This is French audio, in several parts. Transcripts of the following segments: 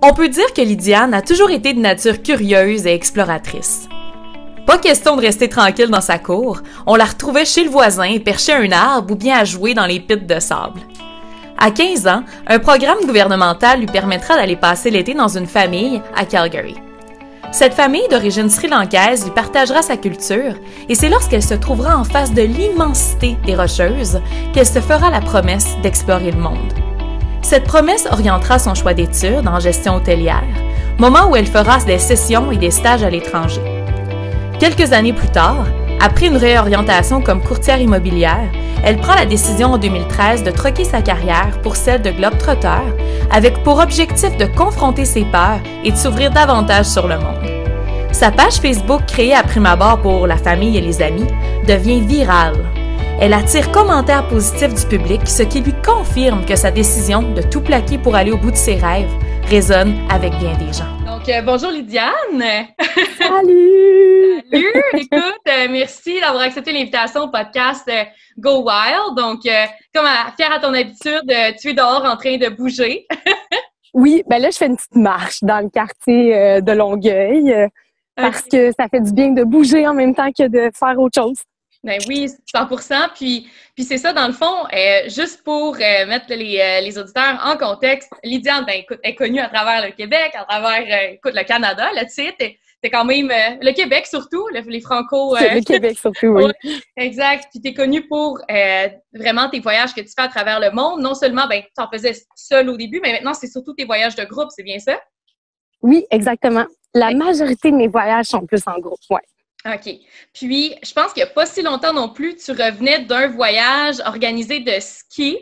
On peut dire que Lydiane a toujours été de nature curieuse et exploratrice. Pas question de rester tranquille dans sa cour, on la retrouvait chez le voisin, perchée à un arbre ou bien à jouer dans les pits de sable. À 15 ans, un programme gouvernemental lui permettra d'aller passer l'été dans une famille à Calgary. Cette famille d'origine sri-lankaise lui partagera sa culture et c'est lorsqu'elle se trouvera en face de l'immensité des Rocheuses qu'elle se fera la promesse d'explorer le monde. Cette promesse orientera son choix d'études en gestion hôtelière, moment où elle fera des sessions et des stages à l'étranger. Quelques années plus tard, après une réorientation comme courtière immobilière, elle prend la décision en 2013 de troquer sa carrière pour celle de globe-trotter, avec pour objectif de confronter ses peurs et de s'ouvrir davantage sur le monde. Sa page Facebook, créée à prime abord pour la famille et les amis, devient virale. Elle attire commentaires positifs du public, ce qui lui confirme que sa décision de tout plaquer pour aller au bout de ses rêves résonne avec bien des gens. Donc, bonjour Lydiane! Salut! Salut! Écoute, merci d'avoir accepté l'invitation au podcast Go Wild. Donc, fière à ton habitude, tu es dehors en train de bouger. Oui, ben là, je fais une petite marche dans le quartier de Longueuil parce que ça fait du bien de bouger en même temps que de faire autre chose. Ben oui, 100%. Puis c'est ça, dans le fond, juste pour mettre les auditeurs en contexte, Lydiane, ben écoute, est connue à travers le Québec, à travers, le Canada, là, tu sais, t'es quand même, le Québec surtout, les Franco... le Québec surtout, oui. Ouais, exact. Puis t'es connue pour vraiment tes voyages que tu fais à travers le monde. Non seulement, ben, tu en faisais seul au début, mais maintenant, c'est surtout tes voyages de groupe, c'est bien ça? Oui, exactement. La majorité de mes voyages sont plus en groupe, oui. OK. Puis, je pense qu'il n'y a pas si longtemps non plus, tu revenais d'un voyage organisé de ski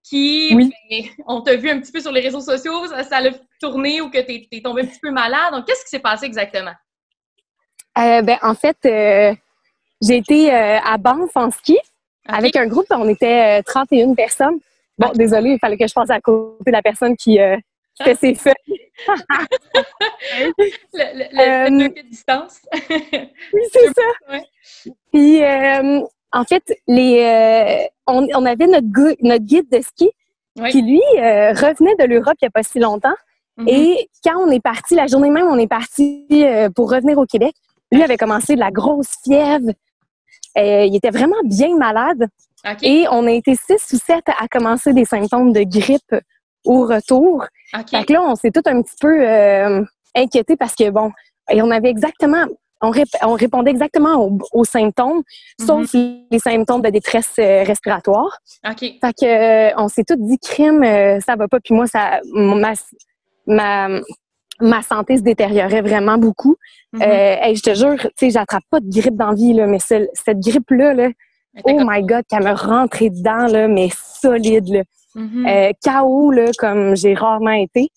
qui, oui. Ben, on t'a vu un petit peu sur les réseaux sociaux, ça l'a tourné ou que t'es tombé un petit peu malade. Donc, qu'est-ce qui s'est passé exactement? En fait, j'ai été à Banff en ski avec un groupe. On était 31 personnes. Bon, désolée, il fallait que je passe à côté de la personne qui fait ses feuilles. le de distance. Oui, c'est ça. Ouais. Puis, en fait, on avait notre guide de ski qui, lui, revenait de l'Europe il n'y a pas si longtemps. Mm-hmm. Et quand on est parti, la journée même, on est parti pour revenir au Québec, lui avait commencé de la grosse fièvre. Il était vraiment bien malade. Okay. Et on a été 6 ou 7 à commencer des symptômes de grippe au retour. Okay. Fait que là, on s'est tout un petit peu inquiétés parce que, bon, on avait exactement... On répondait exactement aux symptômes, sauf les symptômes de détresse respiratoire. Okay. Fait que on s'est tous dit, crime, ça va pas. Puis moi, ma santé se détériorait vraiment beaucoup. Je te jure, tu sais, j'attrape pas de grippe dans la vie, là, mais cette grippe-là, là, oh my God, qu'elle me rentrait dedans, là, mais solide, là. KO, là, comme j'ai rarement été.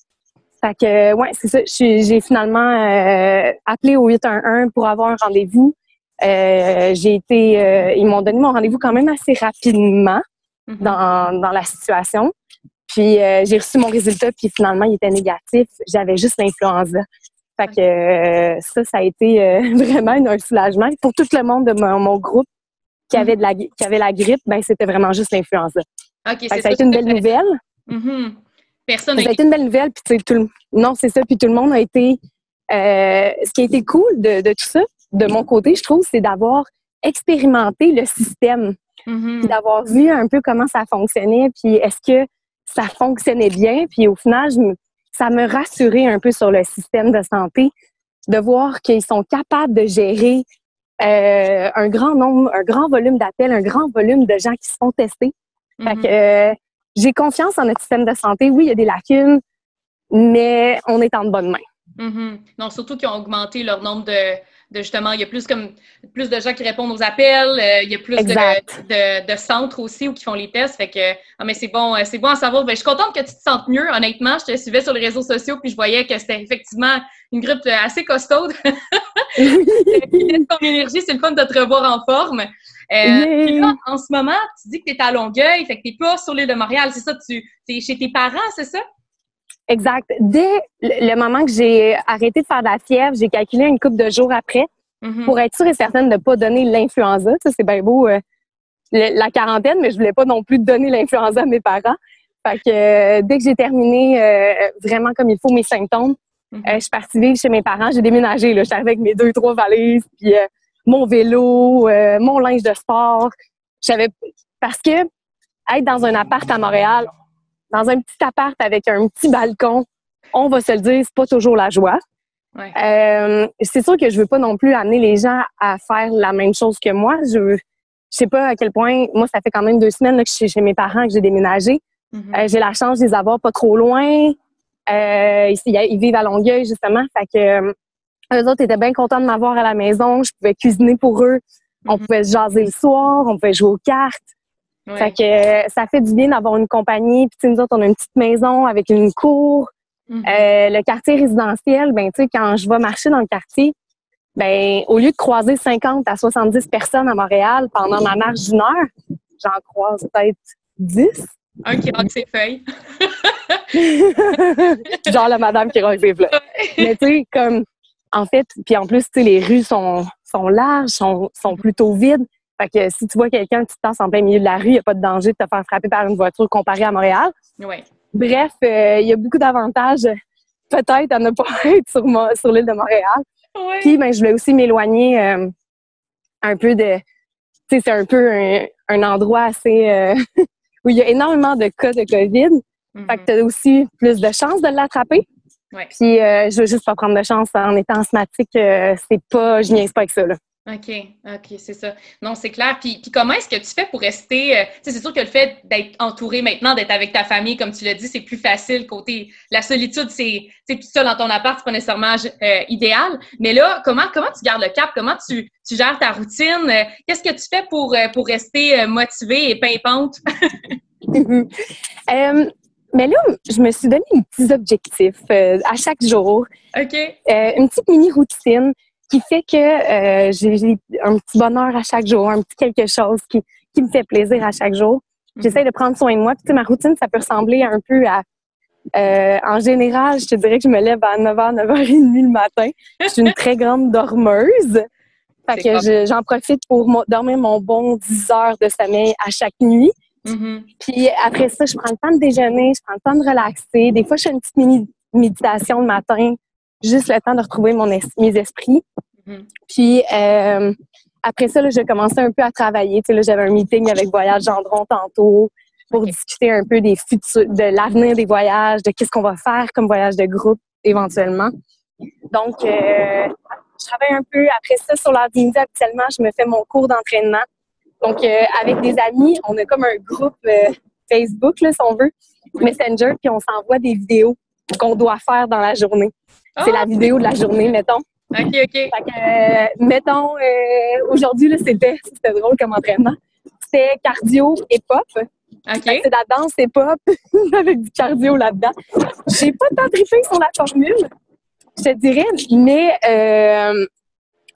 Fait que, ouais, c'est ça. J'ai finalement appelé au 811 pour avoir un rendez-vous. Ils m'ont donné mon rendez-vous quand même assez rapidement dans la situation. Puis, j'ai reçu mon résultat, puis finalement, il était négatif. J'avais juste l'influenza. Fait que ça a été vraiment un soulagement. Pour tout le monde de mon groupe qui avait la grippe, ben c'était vraiment juste l'influenza. Okay, ça a été une belle nouvelle. Personne ça a été une belle nouvelle, puis non, c'est ça, puis tout le monde a été... ce qui a été cool de tout ça, de mon côté, je trouve, c'est d'avoir expérimenté le système, puis d'avoir vu un peu comment ça fonctionnait, puis est-ce que ça fonctionnait bien, puis au final, ça me rassurait un peu sur le système de santé, de voir qu'ils sont capables de gérer un grand volume d'appels, un grand volume de gens qui se font tester. Fait que j'ai confiance en notre système de santé. Oui, il y a des lacunes, mais on est en de bonnes mains. Non, surtout qu'ils ont augmenté leur nombre de justement, il y a plus de gens qui répondent aux appels, il y a plus de centres aussi où qui font les tests. Fait que, mais c'est bon à savoir. Ben, je suis contente que tu te sentes mieux, honnêtement. Je te suivais sur les réseaux sociaux puis je voyais que c'était effectivement une grippe assez costaude. Puis ton énergie, c'est le fun de te revoir en forme. Puis là, en ce moment, tu dis que tu es à Longueuil, fait que tu n'es pas sur l'île de Montréal, c'est ça? Tu es chez tes parents, c'est ça? Exact. Dès le moment que j'ai arrêté de faire de la fièvre, j'ai calculé une couple de jours après pour être sûre et certaine de ne pas donner l'influenza. Ça, c'est bien beau, la quarantaine, mais je voulais pas non plus donner l'influenza à mes parents. Fait que dès que j'ai terminé vraiment comme il faut mes symptômes, je suis partie vivre chez mes parents. J'ai déménagé, là. J'étais avec mes 2-3 valises, puis mon vélo, mon linge de sport. Parce que être dans un appart à Montréal, dans un petit appart avec un petit balcon, on va se le dire, c'est pas toujours la joie. Ouais. C'est sûr que je veux pas non plus amener les gens à faire la même chose que moi. Je sais pas à quel point, moi, ça fait quand même 2 semaines là, que je suis chez mes parents, que j'ai déménagé. J'ai la chance de les avoir pas trop loin. Ils vivent à Longueuil, justement. Fait que eux autres étaient bien contents de m'avoir à la maison. Je pouvais cuisiner pour eux. On pouvait se jaser le soir. On pouvait jouer aux cartes. Ouais. Fait que ça fait du bien d'avoir une compagnie. Puis nous autres, on a une petite maison avec une cour. Le quartier résidentiel, ben tu sais, quand je vais marcher dans le quartier, ben au lieu de croiser 50 à 70 personnes à Montréal pendant ma marche d'1 heure, j'en croise peut-être 10. Un qui rock ses feuilles. Genre la madame qui rock ses feuilles. Mais tu sais, comme, en fait, puis en plus, tu sais, les rues sont larges, sont plutôt vides. Fait que si tu vois quelqu'un qui te tasse en plein milieu de la rue, il n'y a pas de danger de te faire frapper par une voiture comparé à Montréal. Oui. Bref, il y a beaucoup d'avantages peut-être à ne pas être sur l'île de Montréal. Ouais. Puis, ben, je voulais aussi m'éloigner un peu de... Tu sais, c'est un peu un endroit assez... où il y a énormément de cas de COVID. Fait que tu as aussi plus de chances de l'attraper. Ouais. Puis, je veux juste pas prendre de chance en étant asthmatique. Je niaise pas avec ça, là. OK, c'est ça. Non, c'est clair. Puis comment est-ce que tu fais pour rester... c'est sûr que le fait d'être entouré maintenant, d'être avec ta famille, comme tu l'as dit, c'est plus facile. Côté la solitude, c'est tout seul dans ton appart, c'est pas nécessairement idéal. Mais là, comment tu gardes le cap? Comment tu gères ta routine? Qu'est-ce que tu fais pour rester motivée et pimpante? Mais là, je me suis donné des petits objectifs à chaque jour. OK. Une petite mini-routine qui fait que j'ai un petit bonheur à chaque jour, un petit quelque chose qui me fait plaisir à chaque jour. J'essaie de prendre soin de moi. Puis, ma routine, ça peut ressembler un peu à... en général, je te dirais que je me lève à 9h, 9h30 le matin. Je suis une très grande dormeuse. Fait que j'en profite pour dormir mon bon 10 heures de sommeil à chaque nuit. Puis après ça, je prends le temps de déjeuner, je prends le temps de relaxer. Des fois, je fais une petite mini-méditation le matin, juste le temps de retrouver mes esprits. Puis après ça, là, j'ai commencé un peu à travailler. Tu sais, là, j'avais un meeting avec Voyage Gendron tantôt pour discuter un peu de l'avenir des voyages, de qu'est-ce qu'on va faire comme voyage de groupe éventuellement. Donc, je travaille un peu. Après ça, sur l'heure du midi, habituellement, je me fais mon cours d'entraînement. Donc, avec des amis, on a comme un groupe Facebook, là, si on veut, Messenger, puis on s'envoie des vidéos qu'on doit faire dans la journée. C'est la vidéo de la journée, mettons. OK. Fait que, mettons, aujourd'hui, là, c'était drôle comme entraînement. C'était cardio et pop. OK. C'est de la danse et pop avec du cardio là-dedans. J'ai pas tant trippé sur la formule, je te dirais, mais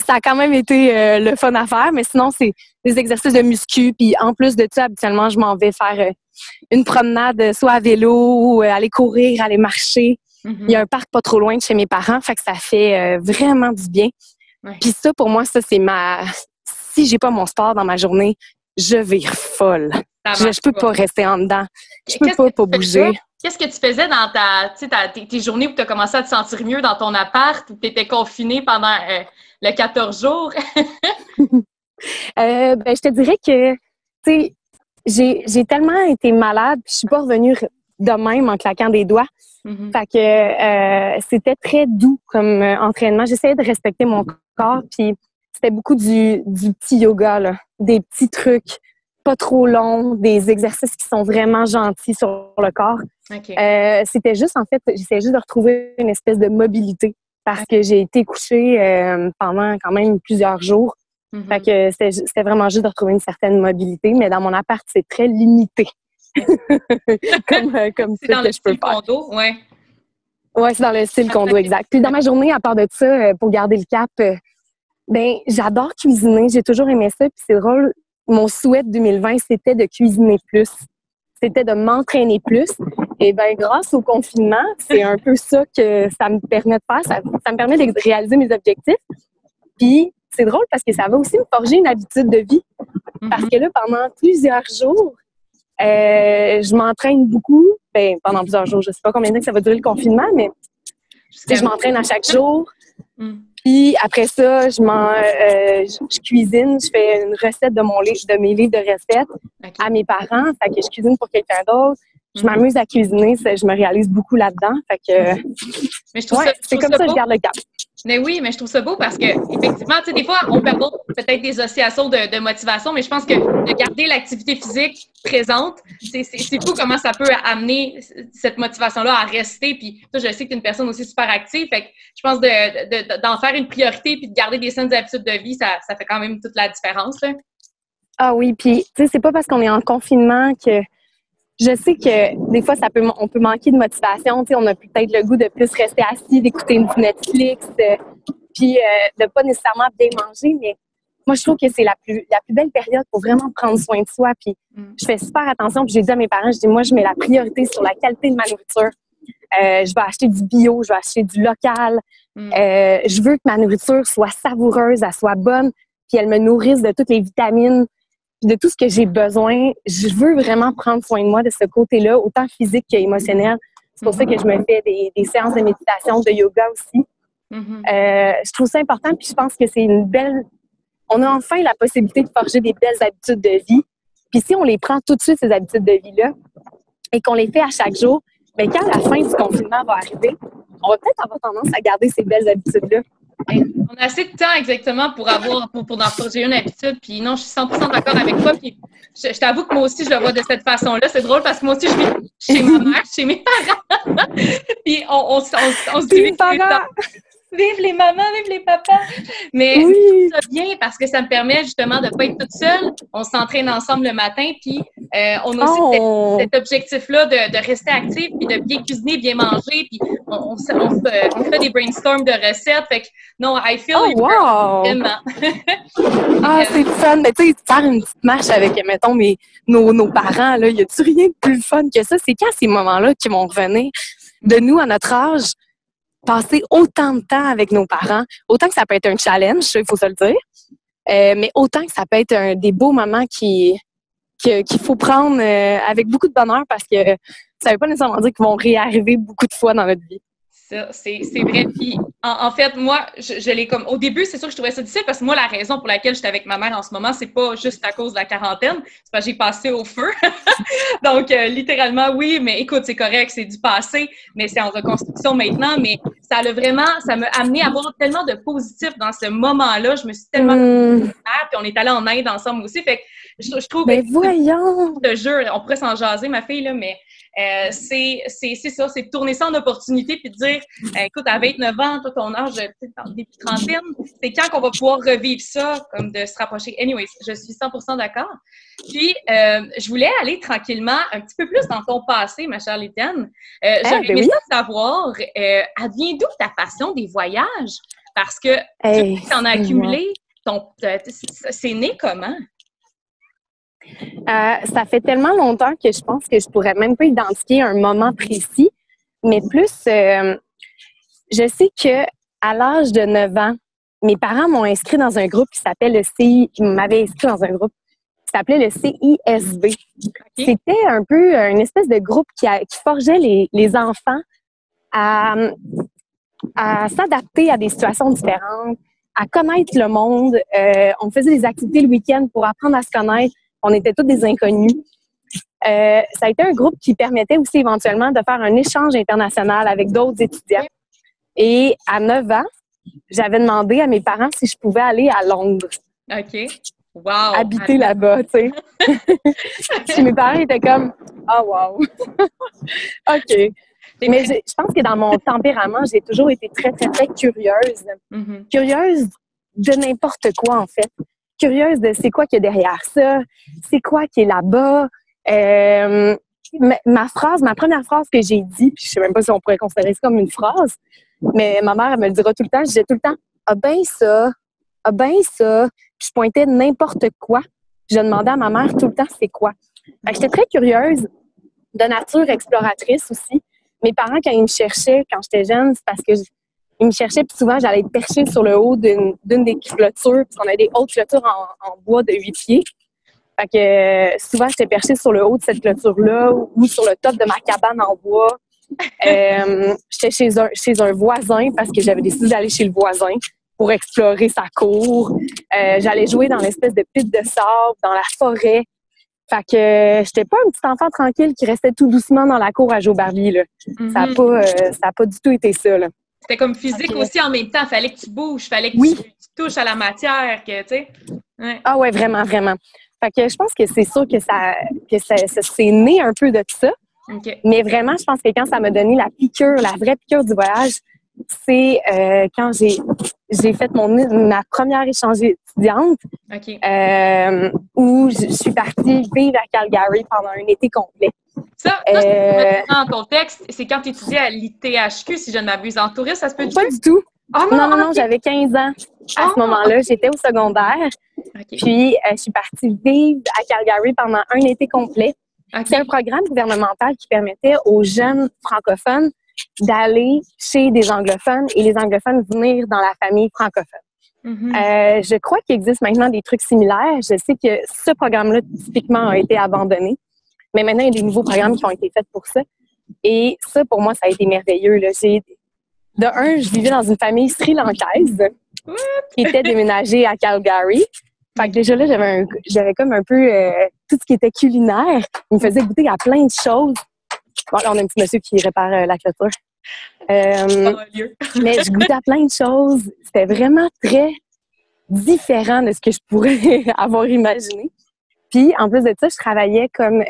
ça a quand même été le fun à faire. Mais sinon, c'est des exercices de muscu. Puis en plus de ça, habituellement, je m'en vais faire une promenade, soit à vélo, ou aller courir, aller marcher. Il y a un parc pas trop loin de chez mes parents, fait que ça fait vraiment du bien. Ouais. Puis ça, pour moi, ça, c'est si j'ai pas mon sport dans ma journée, je vire folle. Je peux pas rester en dedans. Je peux pas bouger. Qu'est-ce que tu faisais dans tes journées où tu as commencé à te sentir mieux dans ton appart, où tu étais confinée pendant le 14 jours? Je te dirais que, tu sais, j'ai tellement été malade, puis je suis pas revenue de même en claquant des doigts. Fait que c'était très doux comme entraînement. J'essayais de respecter mon corps, puis c'était beaucoup du petit yoga, là, des petits trucs pas trop longs, des exercices qui sont vraiment gentils sur le corps. Okay. C'était juste, en fait, j'essayais juste de retrouver une espèce de mobilité parce que j'ai été couchée pendant quand même plusieurs jours. Fait que c'était vraiment juste de retrouver une certaine mobilité, mais dans mon appart, c'est très limité. comme c'est dans le style condo, ouais. Ouais, c'est dans le style condo, exact. Puis dans ma journée, à part de ça, pour garder le cap, ben j'adore cuisiner. J'ai toujours aimé ça. Puis c'est drôle, mon souhait de 2020, c'était de cuisiner plus. C'était de m'entraîner plus. Et ben grâce au confinement, c'est un peu ça que ça me permet de faire. Ça me permet de réaliser mes objectifs. Puis c'est drôle parce que ça va aussi me forger une habitude de vie. Parce que là, pendant plusieurs jours, Je m'entraîne beaucoup, pendant plusieurs jours. Je sais pas combien de temps ça va durer le confinement, mais je m'entraîne à chaque jour. Puis après ça, je cuisine, je fais une recette de mes livres de recettes à mes parents. Fait que je cuisine pour quelqu'un d'autre. Je m'amuse à cuisiner, je me réalise beaucoup là-dedans. Fait que mais je trouve c'est comme ça que je garde le cap. Mais oui, mais je trouve ça beau parce que, effectivement, tu sais, des fois, on perd peut-être des oscillations de motivation, mais je pense que de garder l'activité physique présente, c'est fou comment ça peut amener cette motivation-là à rester. Puis, toi, je sais que tu es une personne aussi super active. Fait que je pense d'en faire une priorité puis de garder des saines habitudes de vie, ça fait quand même toute la différence, là. Ah oui, puis, tu sais, c'est pas parce qu'on est en confinement que je sais que des fois, on peut manquer de motivation. Tu sais, on a peut-être le goût de plus rester assis, d'écouter une Netflix, puis de pas nécessairement bien manger. Mais moi, je trouve que c'est la plus belle période pour vraiment prendre soin de soi. Puis je fais super attention. Puis j'ai dit à mes parents, moi, je mets la priorité sur la qualité de ma nourriture. Je vais acheter du bio, je vais acheter du local. Je veux que ma nourriture soit savoureuse, elle soit bonne, puis elle me nourrisse de toutes les vitamines, de tout ce que j'ai besoin. Je veux vraiment prendre soin de moi de ce côté-là, autant physique qu'émotionnel. C'est pour ça que je me fais des séances de méditation, de yoga aussi. Je trouve ça important, puis je pense que c'est une belle... On a enfin la possibilité de forger des belles habitudes de vie. Puis si on les prend tout de suite, ces habitudes de vie-là, et qu'on les fait à chaque jour, bien, quand la fin du confinement va arriver, on va peut-être avoir tendance à garder ces belles habitudes-là. On a assez de temps exactement pour en forger une habitude. Puis non, je suis 100% d'accord avec toi. Puis je t'avoue que moi aussi, je le vois de cette façon-là. C'est drôle parce que moi aussi, je vis chez ma mère, chez mes parents. Puis on se dit vive les mamans, vive les papas. Mais je trouve ça bien parce que ça me permet justement de ne pas être toute seule. On s'entraîne ensemble le matin, puis on a aussi cet objectif-là de rester actif, puis de bien cuisiner, bien manger, puis on fait des brainstorms de recettes. Fait que non, I feel vraiment. C'est le fun. Mais tu sais, faire une petite marche avec, mettons, nos parents, là, y a-tu rien de plus fun que ça? C'est quand ces moments-là qui vont revenir de nous à notre âge? Passer autant de temps avec nos parents, autant que ça peut être un challenge, il faut se le dire, mais autant que ça peut être des beaux moments qu'il faut prendre avec beaucoup de bonheur parce que ça ne veut pas nécessairement dire qu'ils vont réarriver beaucoup de fois dans notre vie. Ça, c'est vrai. Puis, en fait, moi, je l'ai comme... Au début, c'est sûr que je trouvais ça difficile parce que moi, la raison pour laquelle j'étais avec ma mère en ce moment, c'est pas juste à cause de la quarantaine. C'est parce que j'ai passé au feu. Donc, littéralement, oui, mais écoute, c'est correct, c'est du passé, mais c'est en reconstruction maintenant. Mais ça m'a amené à avoir tellement de positif dans ce moment-là. Je me suis tellement... Puis on est allés en Inde ensemble aussi. Fait que je trouve... Mais voyons! Je te jure, on pourrait s'en jaser, ma fille, là, mais... c'est ça, c'est de tourner ça en opportunité puis de dire, écoute, à 29 ans, toi, ton âge, peut-être dans début trentaine, c'est quand qu'on va pouvoir revivre ça, comme de se rapprocher. Anyways, je suis 100% d'accord. Puis, je voulais aller tranquillement un petit peu plus dans ton passé, ma chère Lydiane. J'aurais aimé ça savoir, elle vient d'où ta passion des voyages? Parce que tu en as accumulé, c'est né comment? Ça fait tellement longtemps que je pense que je pourrais même pas identifier un moment précis, mais plus, je sais que à l'âge de 9 ans, mes parents m'ont inscrit dans un groupe qui s'appelle ils m'avaient inscrit dans un groupe qui s'appelait le CISB. Okay. C'était un peu une espèce de groupe qui forgeait les enfants à s'adapter à des situations différentes, à connaître le monde. On faisait des activités le week-end pour apprendre à se connaître. On était tous des inconnus. Ça a été un groupe qui permettait aussi éventuellement de faire un échange international avec d'autres étudiants. Et à 9 ans, j'avais demandé à mes parents si je pouvais aller à Londres. OK. Wow! Habiter là-bas, tu sais. Puis mes parents étaient comme « Ah, wow! » OK. Mais je pense que dans mon tempérament, j'ai toujours été très, très, très curieuse. Curieuse de n'importe quoi, en fait. Curieuse de c'est quoi qu'il y a derrière ça, c'est quoi qui est là-bas. Ma première phrase que j'ai dit, puis je sais même pas si on pourrait considérer ça comme une phrase, mais ma mère, elle me le dira tout le temps, je disais tout le temps « Ah ben ça, ah ben ça », puis je pointais n'importe quoi. Je demandais à ma mère tout le temps c'est quoi. Fait que j'étais très curieuse, de nature exploratrice aussi. Mes parents, quand ils me cherchaient, quand j'étais jeune, c'est parce que ils me cherchaient, puis souvent, j'allais être perchée sur le haut d'une des clôtures, parce qu'on a des hautes clôtures en bois de 8 pieds. Fait que souvent, j'étais perchée sur le haut de cette clôture-là ou sur le top de ma cabane en bois. J'étais chez un voisin parce que j'avais décidé d'aller chez le voisin pour explorer sa cour. J'allais jouer dans l'espèce de pit de sable, dans la forêt. Fait que j'étais pas un petit enfant tranquille qui restait tout doucement dans la cour à jouer au Barbie, là. Ça a pas du tout été ça, là. C'était comme physique aussi en même temps. Fallait que tu bouges, fallait que tu touches à la matière, que, tu sais. Ouais. Ah ouais, vraiment, vraiment. Fait que je pense que c'est sûr que ça c'est né un peu de ça. Okay. Mais vraiment, je pense que quand ça m'a donné la vraie piqûre du voyage, c'est quand j'ai fait ma première échangée étudiante, où je suis partie vivre à Calgary pendant un été complet. Ça en contexte, c'est quand tu étudiais à l'ITHQ, si je ne m'abuse, en tourisme, ça se peut-tu? Pas du tout. Oh, non, j'avais 15 ans à ce moment-là. J'étais au secondaire. Okay. Puis, je suis partie vivre à Calgary pendant un été complet. Okay. C'est un programme gouvernemental qui permettait aux jeunes francophones d'aller chez des anglophones et les anglophones venir dans la famille francophone. Mm-hmm. Je crois qu'il existe maintenant des trucs similaires. Je sais que ce programme-là, typiquement, a été abandonné. Mais maintenant, il y a des nouveaux programmes qui ont été faits pour ça. Et ça, pour moi, ça a été merveilleux, là. Je vivais dans une famille sri-lankaise qui était déménagée à Calgary. Fait que déjà là, j'avais comme un peu tout ce qui était culinaire. Il me faisait goûter à plein de choses. Bon, là, on a un petit monsieur qui répare la clôture. Mais je goûtais à plein de choses. C'était vraiment très différent de ce que je pourrais avoir imaginé. Puis, en plus de ça, je travaillais comme...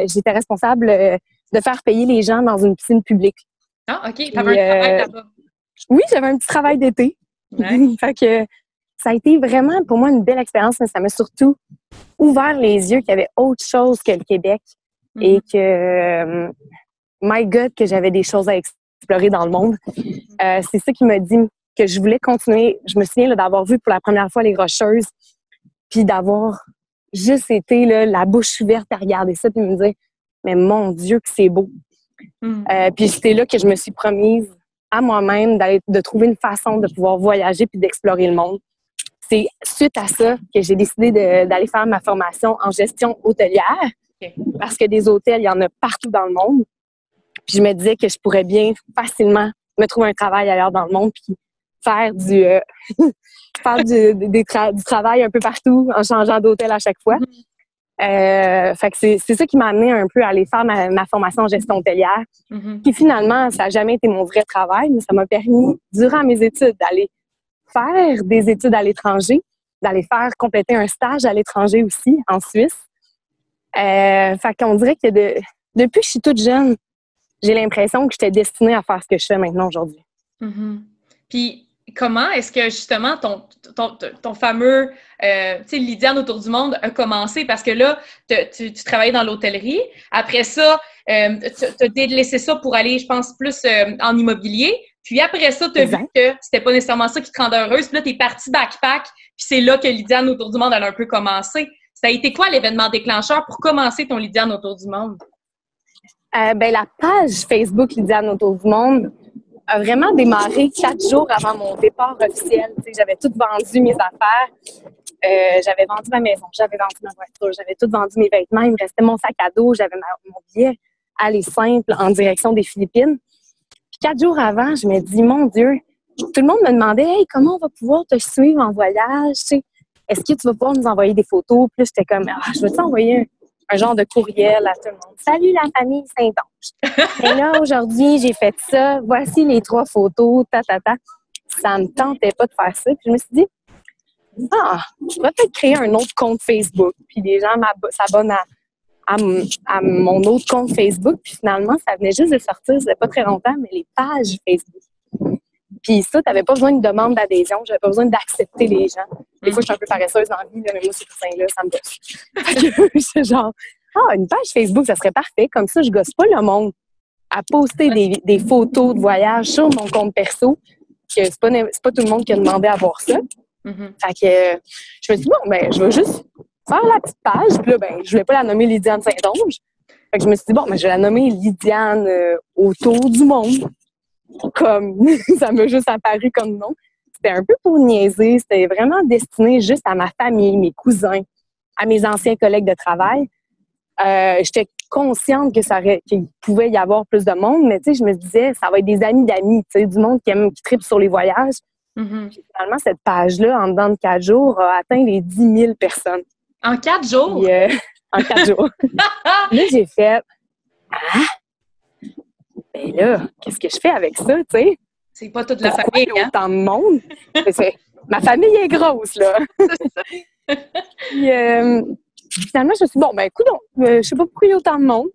j'étais responsable de faire payer les gens dans une piscine publique. Ah, OK. T'avais un travail là-bas. Oui, j'avais un petit travail d'été. Ouais. Fait que ça a été vraiment, pour moi, une belle expérience, mais ça m'a surtout ouvert les yeux qu'il y avait autre chose que le Québec et que, my God, que j'avais des choses à explorer dans le monde. C'est ça qui m'a dit que je voulais continuer. Je me souviens là, d'avoir vu pour la première fois les Rocheuses, puis d'avoir juste été là, la bouche ouverte à regarder ça, puis me dire, mais mon Dieu, que c'est beau. Puis c'était là que je me suis promise à moi-même de trouver une façon de pouvoir voyager puis d'explorer le monde. C'est suite à ça que j'ai décidé d'aller faire ma formation en gestion hôtelière, parce que des hôtels, il y en a partout dans le monde. Puis je me disais que je pourrais bien facilement me trouver un travail ailleurs dans le monde puis faire du travail un peu partout en changeant d'hôtel à chaque fois. Fait que c'est ça qui m'a amené un peu à aller faire ma formation en gestion hôtelière. Puis finalement, ça n'a jamais été mon vrai travail, mais ça m'a permis, durant mes études, d'aller faire des études à l'étranger, d'aller faire compléter un stage à l'étranger aussi, en Suisse. Fait qu'on dirait que depuis que je suis toute jeune, j'ai l'impression que j'étais destinée à faire ce que je fais maintenant aujourd'hui. Puis, comment est-ce que justement ton fameux, tu sais, Lydiane autour du monde a commencé? Parce que là, tu travaillais dans l'hôtellerie. Après ça, tu as délaissé ça pour aller, je pense, plus en immobilier. Puis après ça, tu as vu que c'était pas nécessairement ça qui te rendait heureuse. Puis là, tu es partie backpack. Puis c'est là que Lydiane autour du monde a un peu commencé. Ça a été quoi l'événement déclencheur pour commencer ton Lydiane autour du monde? La page Facebook Lydiane autour du monde a vraiment démarré 4 jours avant mon départ officiel. T'sais, j'avais tout vendu mes affaires. J'avais vendu ma maison, j'avais vendu ma voiture, j'avais tout vendu mes vêtements. Il me restait mon sac à dos, j'avais mon billet aller simple en direction des Philippines. Puis 4 jours avant, je me dis, mon Dieu, tout le monde me demandait, hey, comment on va pouvoir te suivre en voyage? T'sais, est-ce que tu vas pouvoir nous envoyer des photos? Puis j'étais comme, je veux t'envoyer un genre de courriel à tout le monde. Salut la famille Saint-Onge. Et là, aujourd'hui, j'ai fait ça. Voici les 3 photos, Ça me tentait pas de faire ça. Puis je me suis dit, je vais peut-être créer un autre compte Facebook. Puis les gens s'abonnent à mon autre compte Facebook. Puis finalement, ça venait juste de sortir, ça faisait pas très longtemps, mais les pages Facebook. Puis ça, t'avais pas besoin de demande d'adhésion. J'avais pas besoin d'accepter les gens. Des fois, je suis un peu paresseuse dans la vie, là, mais moi, ces coussins-là, ça me gosse. C'est genre, une page Facebook, ça serait parfait. Comme ça, je gosse pas le monde à poster des photos de voyage sur mon compte perso. Que c'est pas tout le monde qui a demandé à voir ça. Fait que je me suis dit, je vais juste faire la petite page. Puis là, je voulais pas la nommer Lydiane Saint-Onge. Fait que je me suis dit, je vais la nommer Lydiane autour du monde. Comme ça m'a juste apparu comme nom. C'était un peu pour niaiser. C'était vraiment destiné juste à ma famille, mes cousins, à mes anciens collègues de travail. J'étais consciente qu'il pouvait y avoir plus de monde, mais tu sais, je me disais, ça va être des amis d'amis, tu sais, du monde qui tripe sur les voyages. Puis finalement, cette page-là, en dedans de 4 jours, a atteint les 10 000 personnes. En 4 jours? Puis, en 4 jours. Là, j'ai fait, ben là, qu'est-ce que je fais avec ça, tu sais? C'est pas toute la famille, hein? Autant de monde. Ma famille est grosse, là. Puis, finalement, je me suis dit, bon, ben, écoute, je sais pas pourquoi il y a autant de monde.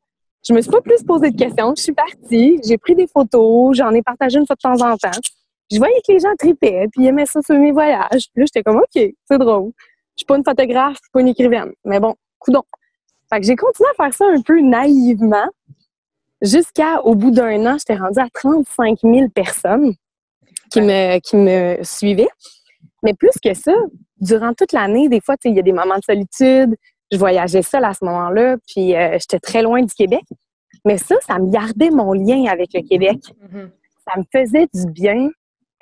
Je me suis pas plus posé de questions. Je suis partie, j'ai pris des photos, j'en ai partagé une fois de temps en temps. Je voyais que les gens tripaient, puis ils aimaient ça sur mes voyages. Puis là, j'étais comme, OK, c'est drôle. Je suis pas une photographe, je suis pas une écrivaine. Mais bon, coudonc. Fait que j'ai continué à faire ça un peu naïvement. Jusqu'au bout d'un an, j'étais rendue à 35 000 personnes qui me suivaient. Mais plus que ça, durant toute l'année, des fois, il y a des moments de solitude. Je voyageais seule à ce moment-là, puis j'étais très loin du Québec. Mais ça me gardait mon lien avec le Québec. Ça me faisait du bien.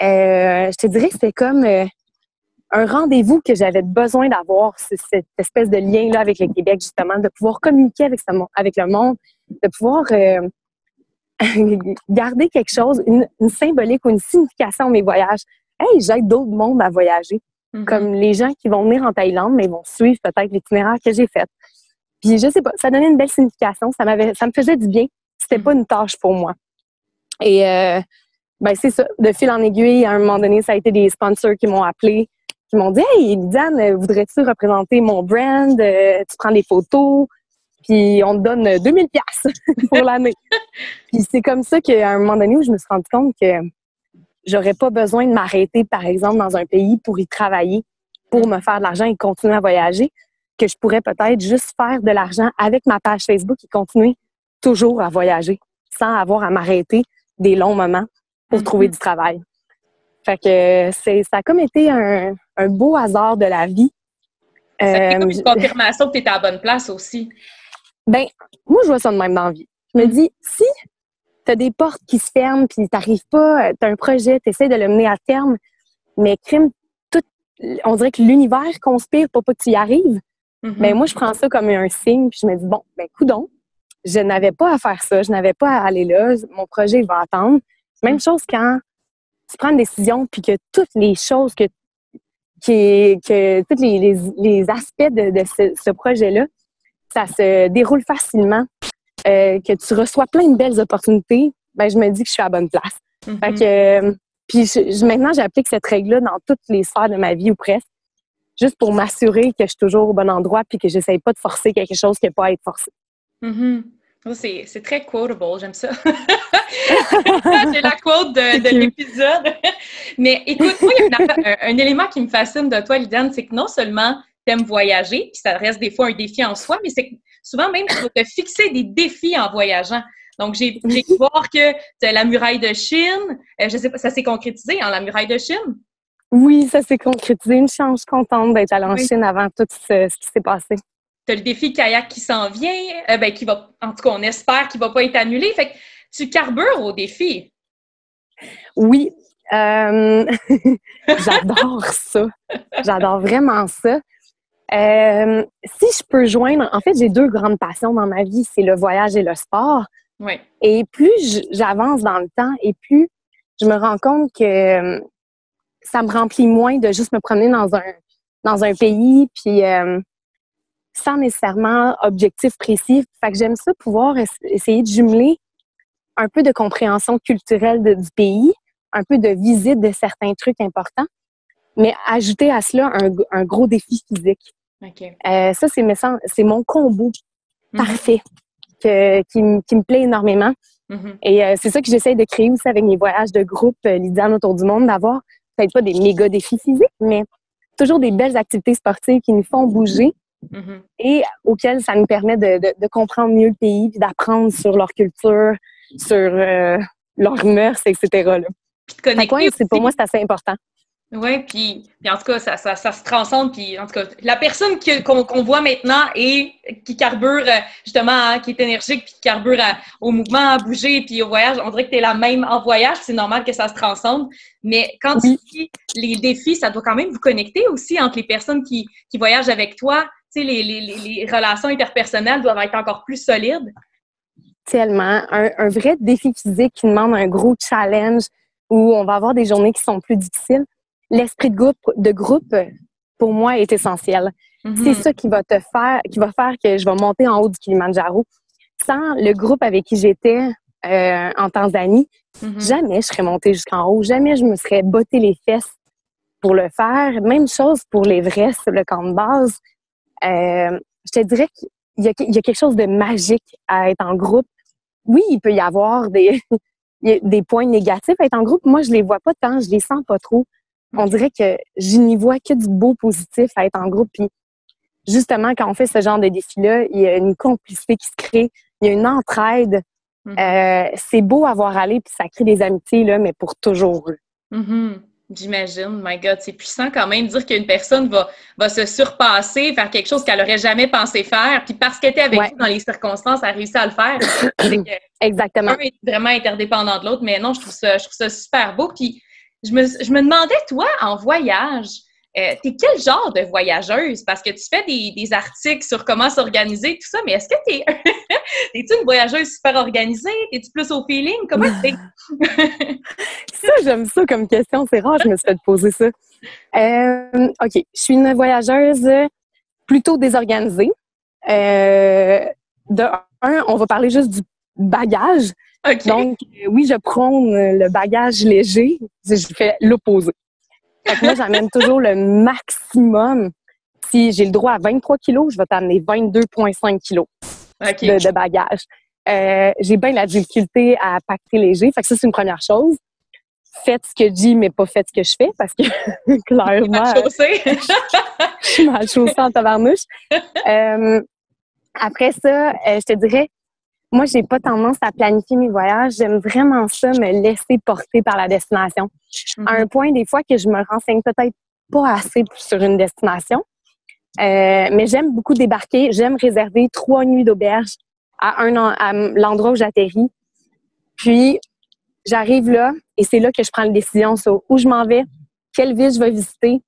Je te dirais que c'était comme un rendez-vous que j'avais besoin d'avoir, cette espèce de lien-là avec le Québec, justement, de pouvoir communiquer avec le monde, de pouvoir garder quelque chose, une symbolique ou une signification à mes voyages. Hey, j'aide d'autres mondes à voyager. Comme les gens qui vont venir en Thaïlande, mais ils vont suivre peut-être l'itinéraire que j'ai fait. Puis je sais pas, ça donnait une belle signification, ça me faisait du bien. C'était pas une tâche pour moi. Et ben c'est ça, de fil en aiguille, à un moment donné, ça a été des sponsors qui m'ont appelé, qui m'ont dit « Hey, Lydiane, voudrais-tu représenter mon brand? Tu prends des photos, puis on te donne 2000 $ pour l'année. » Puis c'est comme ça qu'à un moment donné où je me suis rendu compte que j'aurais pas besoin de m'arrêter, par exemple, dans un pays pour y travailler, pour me faire de l'argent et continuer à voyager, que je pourrais peut-être juste faire de l'argent avec ma page Facebook et continuer toujours à voyager sans avoir à m'arrêter des longs moments pour trouver du travail. Fait que ça a comme été un beau hasard de la vie. Ça fait comme une confirmation que tu étais à la bonne place aussi. Ben, moi, je vois ça de même dans la vie. Je me dis, si t'as des portes qui se ferment, puis t'arrives pas, t'as un projet, t'essaies de le mener à terme, mais on dirait que l'univers conspire pour pas que tu y arrives. Ben moi, je prends ça comme un signe, puis je me dis, bon, ben coudonc, je n'avais pas à faire ça, je n'avais pas à aller là, mon projet va attendre. Même chose quand tu prends une décision, puis que toutes les choses tous les aspects de ce projet-là, ça se déroule facilement, que tu reçois plein de belles opportunités, ben je me dis que je suis à la bonne place. Fait que, puis maintenant, j'applique cette règle-là dans toutes les sphères de ma vie ou presque, juste pour m'assurer que je suis toujours au bon endroit puis que j'essaye pas de forcer quelque chose qui n'a pas à être forcé. C'est très quotable, j'aime ça. C'est la quote de l'épisode. Mais écoute, moi, il y a un élément qui me fascine de toi, Lydiane, c'est que non seulement tu aimes voyager, puis ça reste des fois un défi en soi, mais c'est que souvent même, tu vas te fixer des défis en voyageant. Donc, j'ai pu voir que tu as la muraille de Chine. Je sais pas, ça s'est concrétisé, la muraille de Chine? Oui, ça s'est concrétisé. Une chance, je suis contente d'être allée en Chine avant tout ce qui s'est passé. Tu as le défi kayak qui s'en vient, qui va, en tout cas, on espère qu'il ne va pas être annulé. Fait que tu carbures au défi. Oui. J'adore ça. J'adore vraiment ça. Si je peux joindre, en fait, j'ai 2 grandes passions dans ma vie, c'est le voyage et le sport. Oui. Et plus j'avance dans le temps et plus je me rends compte que ça me remplit moins de juste me promener dans un pays, puis sans nécessairement objectif précis. Fait que j'aime ça pouvoir essayer de jumeler un peu de compréhension culturelle du pays, un peu de visite de certains trucs importants, mais ajouter à cela un gros défi physique. Okay. Ça, c'est mon combo parfait qui me plaît énormément. Et c'est ça que j'essaie de créer aussi avec mes voyages de groupe Lydiane autour du monde, d'avoir peut-être pas des méga défis physiques, mais toujours des belles activités sportives qui nous font bouger et auxquelles ça nous permet de comprendre mieux le pays puis d'apprendre sur leur culture, sur leurs mœurs, etc. Là. Puis de connecter pour moi, c'est assez important. Oui, puis en tout cas, ça se transcende. Puis en tout cas, la personne qu'on voit maintenant et qui carbure, justement, qui est énergique, puis qui carbure au mouvement, à bouger, puis au voyage, on dirait que tu es la même en voyage. C'est normal que ça se transcende. Mais quand tu dis les défis, ça doit quand même vous connecter aussi entre les personnes qui voyagent avec toi. les relations interpersonnelles doivent être encore plus solides. Tellement. Un vrai défi physique qui demande un gros challenge où on va avoir des journées qui sont plus difficiles. L'esprit de groupe, pour moi, est essentiel. Mm-hmm. C'est ça qui va faire que je vais monter en haut du Kilimandjaro. Sans le groupe avec qui j'étais en Tanzanie, jamais je serais montée jusqu'en haut. Jamais je me serais botté les fesses pour le faire. Même chose pour l'Everest, le camp de base. Je te dirais qu'il y a quelque chose de magique à être en groupe. Oui, il peut y avoir des points négatifs à être en groupe. Moi, je les vois pas tant, je les sens pas trop. On dirait que je n'y vois que du beau positif à être en groupe. Puis justement, quand on fait ce genre de défi-là, il y a une complicité qui se crée, il y a une entraide. C'est beau à voir aller, puis ça crée des amitiés, là, mais pour toujours. J'imagine, my God, c'est puissant quand même de dire qu'une personne va se surpasser, faire quelque chose qu'elle n'aurait jamais pensé faire, puis parce qu'elle était avec vous dans les circonstances, elle a réussi à le faire. Exactement. Un est vraiment interdépendant de l'autre, mais non, je trouve ça super beau. Puis je me demandais, toi, en voyage, t'es quel genre de voyageuse? Parce que tu fais des articles sur comment s'organiser, tout ça, mais est-ce que t'es-tu une voyageuse super organisée? T'es-tu plus au feeling? Comment t'es? Ça, j'aime ça comme question. C'est rare, je me suis fait poser ça. OK. Je suis une voyageuse plutôt désorganisée. De un, on va parler juste du bagage. Okay. Donc, oui, je prône le bagage léger. Je fais l'opposé. Fait que moi, j'amène toujours le maximum. Si j'ai le droit à 23 kilos, je vais t'amener 22,5 kilos de bagage. J'ai bien la difficulté à pacter léger. Fait que ça, c'est une première chose. Faites ce que je dis, mais pas faites ce que je fais, parce que clairement, je suis mal chaussée en tabarnouche. Après ça, je te dirais, moi, j'ai pas tendance à planifier mes voyages. J'aime vraiment ça, me laisser porter par la destination. À un point, des fois, que je me renseigne peut-être pas assez sur une destination. Mais j'aime beaucoup débarquer. J'aime réserver 3 nuits d'auberge à l'endroit où j'atterris. Puis, j'arrive là et c'est là que je prends la décision sur où je m'en vais, quelle ville je vais visiter.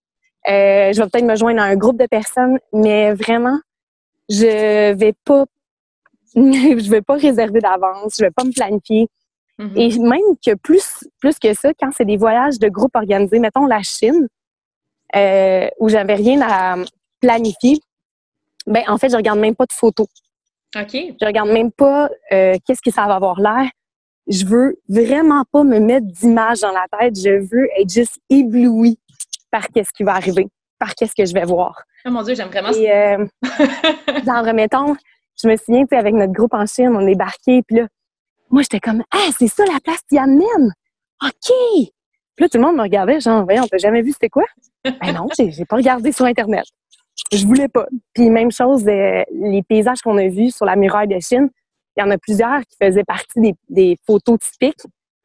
Je vais peut-être me joindre à un groupe de personnes, mais vraiment, je vais pas réserver d'avance, je vais pas me planifier. Et même que plus que ça, quand c'est des voyages de groupe organisés, mettons la Chine, où j'avais rien à planifier, ben en fait, je regarde même pas de photos. OK. Je regarde même pas qu'est-ce que ça va avoir l'air. Je veux vraiment pas me mettre d'images dans la tête. Je veux être juste éblouie par qu'est-ce qui va arriver, par qu'est-ce que je vais voir. Oh mon Dieu, j'aime vraiment ça. Et genre, mettons, je me souviens, tu sais, avec notre groupe en Chine, on débarquait, puis là, moi, j'étais comme « Ah, c'est ça la place qui amène! OK! » Puis là, tout le monde me regardait, genre « Voyons, t'as jamais vu c'était quoi? » Ben non, j'ai pas regardé sur Internet. Je voulais pas. Puis même chose, les paysages qu'on a vus sur la muraille de Chine, il y en a plusieurs qui faisaient partie des photos typiques.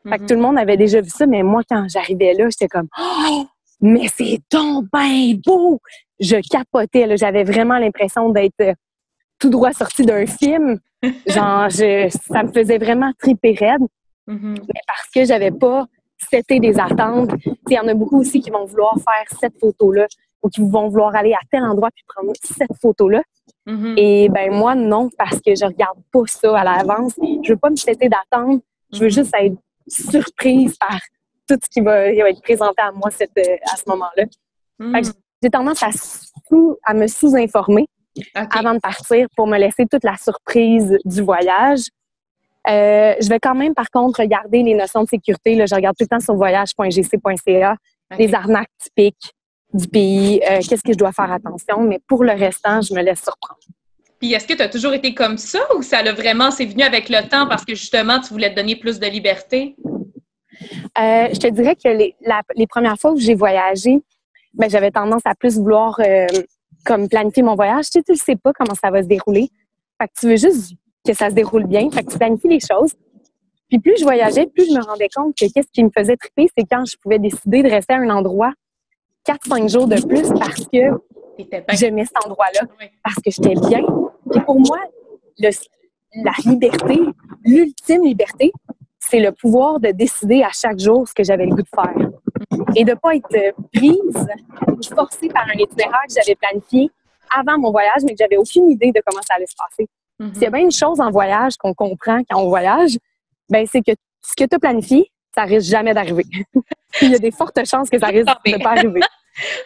Fait que tout le monde avait déjà vu ça, mais moi, quand j'arrivais là, j'étais comme « Oh! Mais c'est donc ben beau! » Je capotais, là. J'avais vraiment l'impression d'être tout droit sorti d'un film. Genre, ça me faisait vraiment triper raide. Mais parce que j'avais pas seté des attentes. Il y en a beaucoup aussi qui vont vouloir faire cette photo-là ou qui vont vouloir aller à tel endroit puis prendre cette photo-là. Et ben moi, non, parce que je regarde pas ça à l'avance. Je veux pas me setter d'attente. Je veux juste être surprise par tout ce qui va être présenté à moi à ce moment-là. Fait que j'ai tendance à me sous-informer avant de partir pour me laisser toute la surprise du voyage. Je vais quand même, par contre, regarder les notions de sécurité. Là, je regarde tout le temps sur voyage.gc.ca, les arnaques typiques du pays, qu'est-ce que je dois faire attention, mais pour le restant, je me laisse surprendre. Puis est-ce que tu as toujours été comme ça ou c'est venu avec le temps parce que justement, tu voulais te donner plus de liberté? Je te dirais que les premières fois où j'ai voyagé, ben, j'avais tendance à plus vouloir comme planifier mon voyage. Tu ne sais pas comment ça va se dérouler. Fait que tu veux juste que ça se déroule bien. Fait que tu planifies les choses. Puis plus je voyageais, plus je me rendais compte que qu'est-ce qui me faisait triper, c'est quand je pouvais décider de rester à un endroit 4-5 jours de plus parce que j'aimais cet endroit-là, parce que j'étais bien. Et pour moi, la liberté, l'ultime liberté, c'est le pouvoir de décider à chaque jour ce que j'avais le goût de faire. Et de ne pas être prise ou forcée par un itinéraire que j'avais planifié avant mon voyage, mais que j'avais aucune idée de comment ça allait se passer. S'il y a bien une chose en voyage qu'on comprend quand on voyage, ben c'est que ce que tu as planifié, ça risque jamais d'arriver. Il y a des fortes chances que ça risque de pas arriver.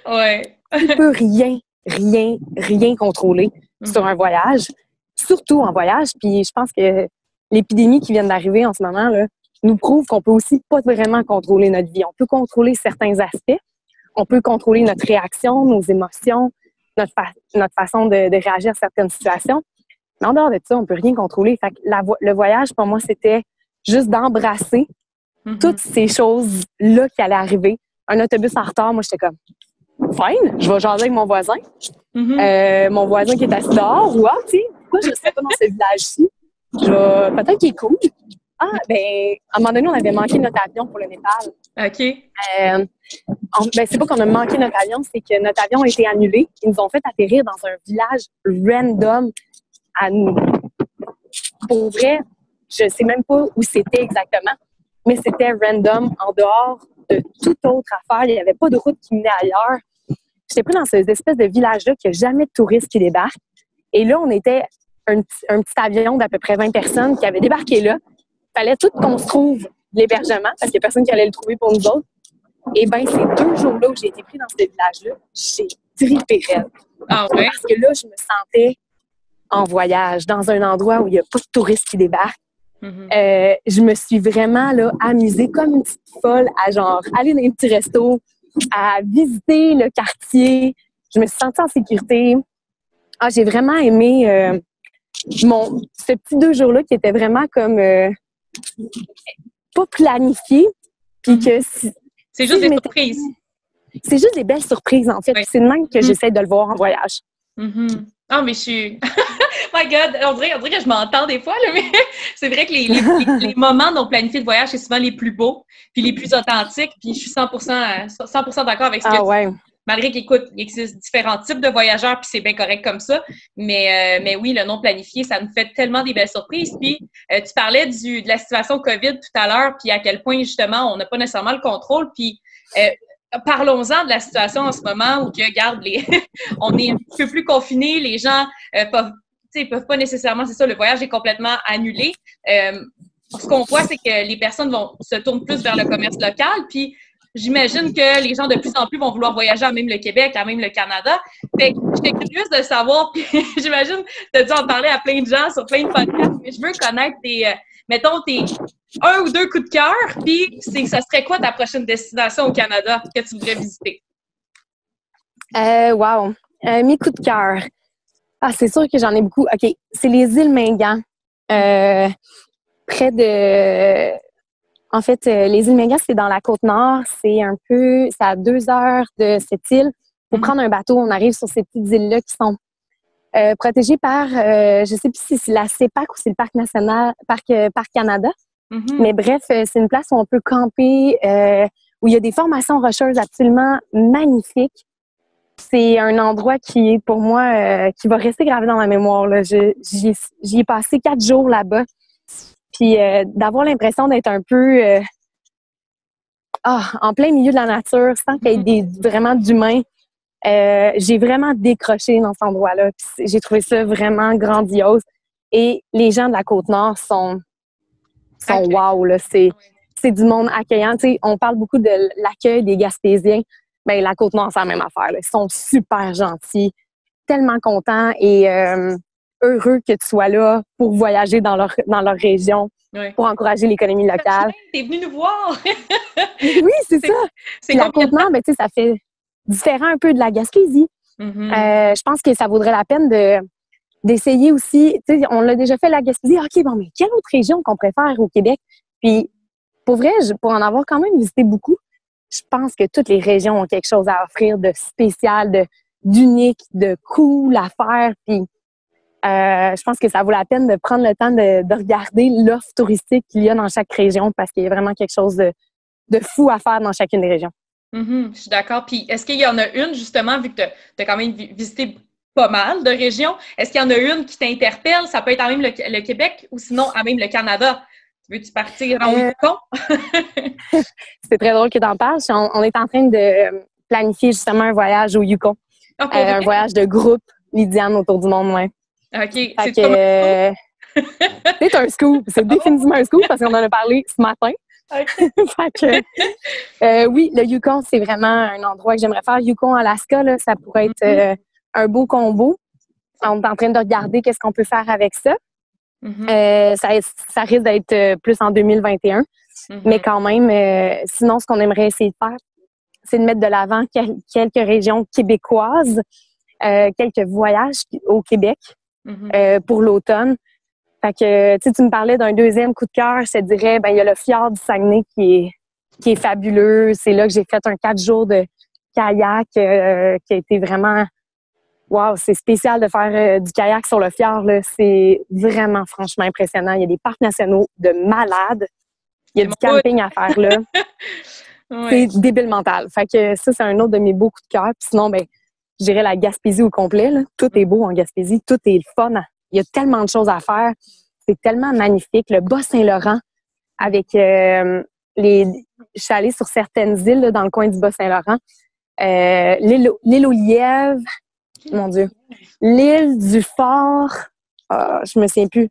Ouais. Tu peux rien contrôler sur un voyage, surtout en voyage. Puis je pense que l'épidémie qui vient d'arriver en ce moment là, nous prouve qu'on peut aussi pas vraiment contrôler notre vie. On peut contrôler certains aspects. On peut contrôler notre réaction, nos émotions, notre façon de réagir à certaines situations. Mais en dehors de ça, on peut rien contrôler. Fait que le voyage, pour moi, c'était juste d'embrasser toutes ces choses-là qui allaient arriver. Un autobus en retard, moi, j'étais comme fine, je vais jaser avec mon voisin. Mon voisin qui est assis dehors, ou tu sais, pourquoi je ne serais pas dans ce village-ci? Peut-être qu'il est cool. Ah, ben, à un moment donné, on avait manqué notre avion pour le Népal. OK. Ben, c'est pas qu'on a manqué notre avion, c'est que notre avion a été annulé. Ils nous ont fait atterrir dans un village random à nous. Pour vrai, je sais même pas où c'était exactement, mais c'était random, en dehors de toute autre affaire. Il n'y avait pas de route qui menait ailleurs. J'étais pris dans cette espèce de village-là qu'il n'y a jamais de touristes qui débarquent. Et là, on était un petit avion d'à peu près 20 personnes qui avait débarqué là. Il fallait tout qu'on se trouve l'hébergement parce qu'il n'y a personne qui allait le trouver pour nous autres. Et bien, ces 2 jours-là où j'ai été pris dans ce village-là, j'ai trippé raide. Ah ouais? Parce que là, je me sentais en voyage, dans un endroit où il n'y a pas de touristes qui débarquent. Je me suis vraiment là, amusée comme une petite folle à genre aller dans les petits restos, à visiter le quartier. Je me suis sentie en sécurité. Ah, j'ai vraiment aimé ce petit 2 jours-là qui était vraiment comme pas planifié. Puis que c'est juste des surprises. C'est juste des belles surprises, en fait. Oui. C'est de même que j'essaie de le voir en voyage. Ah, mais je suis... My God! On dirait que je m'entends des fois, là, mais c'est vrai que les moments non planifiés de voyage, c'est souvent les plus beaux, puis les plus authentiques, puis je suis 100% d'accord avec ce que tu dis. Malgré qu'écoute, il existe différents types de voyageurs, puis c'est bien correct comme ça, mais oui, le non planifié, ça nous fait tellement des belles surprises. Puis tu parlais de la situation COVID tout à l'heure, puis à quel point, justement, on n'a pas nécessairement le contrôle, puis... parlons-en de la situation en ce moment où, regarde, on est un petit peu plus confinés, les gens peuvent pas nécessairement, c'est ça, le voyage est complètement annulé. Ce qu'on voit, c'est que les personnes se tournent plus vers le commerce local, puis j'imagine que les gens de plus en plus vont vouloir voyager à même le Québec, à même le Canada. Fait que j'étais curieuse de savoir, puis j'imagine que tu as dû en parler à plein de gens sur plein de podcasts, mais je veux connaître mettons, tes 1 ou 2 coups de cœur, puis ça serait quoi ta prochaine destination au Canada que tu voudrais visiter? Wow! Mes coups de cœur. Ah, c'est sûr que j'en ai beaucoup. OK, c'est les îles Mingan. Près de... En fait, les îles Mingan, c'est dans la Côte-Nord. C'est à 2 heures de cette île. Pour prendre un bateau, on arrive sur ces petites îles-là qui sont protégées par, je sais plus si c'est la CEPAC ou c'est le Parc national, Parc Canada. Mais bref, c'est une place où on peut camper, où il y a des formations rocheuses absolument magnifiques. C'est un endroit qui est pour moi, qui va rester gravé dans ma mémoire, là. J'y ai passé 4 jours là-bas. Puis d'avoir l'impression d'être un peu en plein milieu de la nature, sans qu'il y ait vraiment d'humains. J'ai vraiment décroché dans cet endroit-là. Puis j'ai trouvé ça vraiment grandiose. Et les gens de la Côte-Nord sont wow, là. C'est du monde accueillant. Tu sais, on parle beaucoup de l'accueil des Gaspésiens. Bien, la Côte-Nord, c'est la même affaire, là. Ils sont super gentils, tellement contents et heureux que tu sois là pour voyager dans leur région, pour encourager l'économie locale. T'es venu nous voir! Oui, c'est ça. C'est la Côte-Nord, ben, tu sais, ça fait différent un peu de la Gaspésie. Je pense que ça vaudrait la peine d'essayer aussi. Tu sais, on l'a déjà fait la Gaspésie. OK, bon, mais quelle autre région qu'on préfère au Québec? Puis, pour vrai, pour en avoir quand même visité beaucoup, je pense que toutes les régions ont quelque chose à offrir de spécial, d'unique, de cool à faire. Puis, je pense que ça vaut la peine de prendre le temps de regarder l'offre touristique qu'il y a dans chaque région parce qu'il y a vraiment quelque chose de fou à faire dans chacune des régions. Je suis d'accord. Puis, est-ce qu'il y en a une, justement, vu que tu as quand même visité pas mal de régions, est-ce qu'il y en a une qui t'interpelle? Ça peut être à même le Québec ou sinon à même le Canada. Veux-tu partir en Yukon? C'est très drôle que tu en parles. On est en train de planifier justement un voyage au Yukon. Un voyage de groupe. Lydiane autour du monde, ouais. OK. C'est comme un scoop? C'est un scoop. C'est définitivement un scoop parce qu'on en a parlé ce matin. Okay. Fait que, oui, le Yukon, c'est vraiment un endroit que j'aimerais faire. Yukon, Alaska, là, ça pourrait être un beau combo. On est en train de regarder qu'est-ce qu'on peut faire avec ça. Ça risque d'être plus en 2021. Mais quand même, sinon, ce qu'on aimerait essayer de faire, c'est de mettre de l'avant quelques régions québécoises, quelques voyages au Québec pour l'automne. Fait que, tu me parlais d'un deuxième coup de cœur, je te dirais, il y a le fjord du Saguenay qui est fabuleux. C'est là que j'ai fait un 4 jours de kayak qui a été vraiment... Wow, c'est spécial de faire du kayak sur le fjord, là. C'est vraiment franchement impressionnant. Il y a des parcs nationaux de malades. Il y a du camping à faire là. C'est débile mental. Fait que ça, c'est un autre de mes beaux coups de cœur. Puis sinon, je dirais la Gaspésie au complet, là. Tout est beau en Gaspésie. Tout est fun. Il y a tellement de choses à faire. C'est tellement magnifique. Le Bas-Saint-Laurent, avec je suis allée sur certaines îles là, dans le coin du Bas-Saint-Laurent. L'île aux Lièvres. Mon Dieu. L'île du Fort. Je me souviens plus.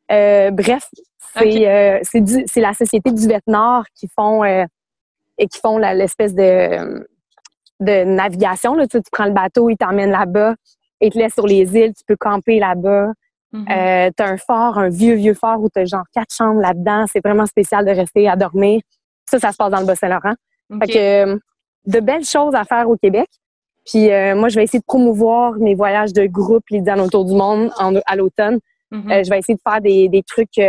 Bref, c'est la Société du Vêtement qui font l'espèce de navigation. Là. Tu prends le bateau, il t'emmène là-bas, il te laisse sur les îles, tu peux camper là-bas. T'as un fort, un vieux fort où t'as genre 4 chambres là-dedans. C'est vraiment spécial de rester à dormir. Ça se passe dans le Bas-Saint-Laurent. Fait que de belles choses à faire au Québec. Puis moi, je vais essayer de promouvoir mes voyages de groupe, Lydiane autour du monde, à l'automne. Je vais essayer de faire des trucs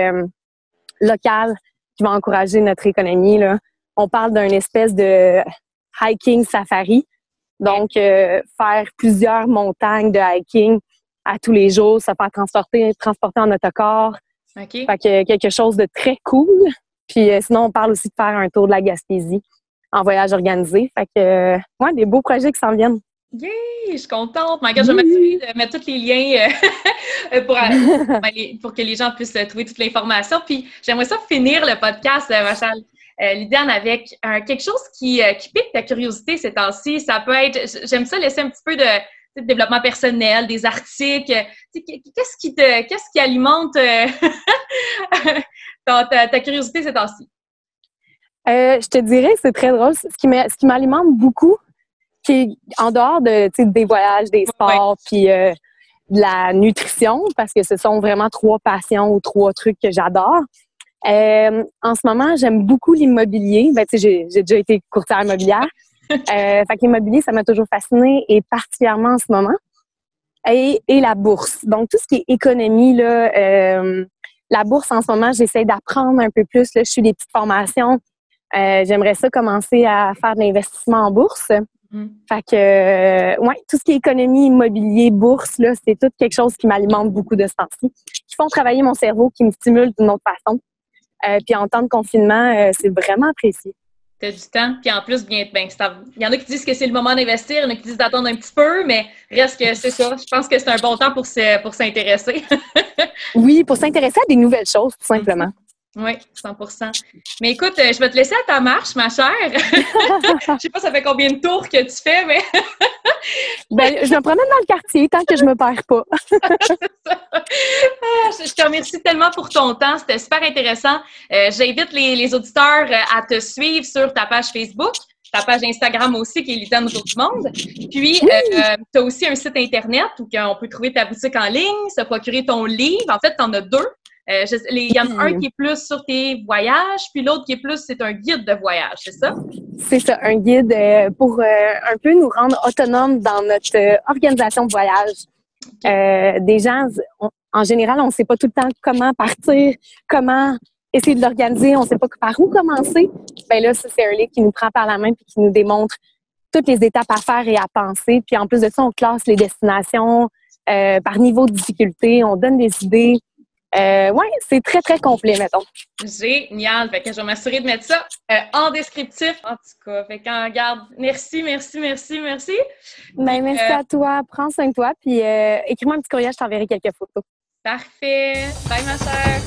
locaux qui vont encourager notre économie, là. On parle d'un espèce de hiking safari. Donc, faire plusieurs montagnes de hiking à tous les jours, se faire transporter en autocar. Fait que quelque chose de très cool. Puis sinon, on parle aussi de faire un tour de la Gaspésie en voyage organisé. Fait que, des beaux projets qui s'en viennent. Yay! Je suis contente. Je vais m'assurer de mettre tous les liens pour que les gens puissent trouver toute l'information. Puis j'aimerais ça finir le podcast, Machal, Lydiane, avec quelque chose qui pique ta curiosité ces temps-ci. Ça peut être, j'aime ça laisser un petit peu de développement personnel, des articles. Qu'est-ce qui alimente ta curiosité ces temps-ci? Je te dirais, c'est très drôle. Ce qui m'alimente beaucoup, qui est en dehors des voyages, des sports, puis de la nutrition, parce que ce sont vraiment 3 passions ou 3 trucs que j'adore. En ce moment, j'aime beaucoup l'immobilier. J'ai déjà été courtière immobilière. Fait que l'immobilier, ça m'a toujours fascinée, et particulièrement en ce moment. Et la bourse. Donc, tout ce qui est économie, là, la bourse, en ce moment, j'essaie d'apprendre un peu plus. Là, je suis des petites formations. J'aimerais ça commencer à faire de l'investissement en bourse. Fait que, tout ce qui est économie, immobilier, bourse, là, c'est tout quelque chose qui m'alimente beaucoup de ce temps-ci, qui font travailler mon cerveau, qui me stimule d'une autre façon. Puis en temps de confinement, c'est vraiment apprécié. T'as du temps, puis en plus, il y en a qui disent que c'est le moment d'investir, il y en a qui disent d'attendre un petit peu, mais reste que c'est ça. Je pense que c'est un bon temps pour s'intéresser. Oui, pour s'intéresser à des nouvelles choses, tout simplement. Oui, 100%. Mais écoute, je vais te laisser à ta marche, ma chère. Je sais pas ça fait combien de tours que tu fais, mais... Je me promène dans le quartier tant que je me perds pas. Je te remercie tellement pour ton temps. C'était super intéressant. J'invite les auditeurs à te suivre sur ta page Facebook, ta page Instagram aussi, qui est Lydiane autour du monde. Puis, tu as aussi un site Internet où on peut trouver ta boutique en ligne, se procurer ton livre. En fait, tu en as 2. Il y en a un qui est plus sur tes voyages, puis l'autre qui est plus, c'est un guide de voyage, c'est ça? C'est ça, un guide pour un peu nous rendre autonomes dans notre organisation de voyage. Des gens, en général, on ne sait pas tout le temps comment partir, comment essayer de l'organiser, on ne sait pas par où commencer. Là, ça, c'est un livre qui nous prend par la main puis qui nous démontre toutes les étapes à faire et à penser. Puis en plus de ça, on classe les destinations par niveau de difficulté, on donne des idées. C'est très, très complet, mettons. Génial! Fait que je vais m'assurer de mettre ça en descriptif. En tout cas, fait qu'en regarde, merci. Merci à toi. Prends soin de toi. Puis écris-moi un petit courriel, je t'enverrai quelques photos. Parfait. Bye, ma chère.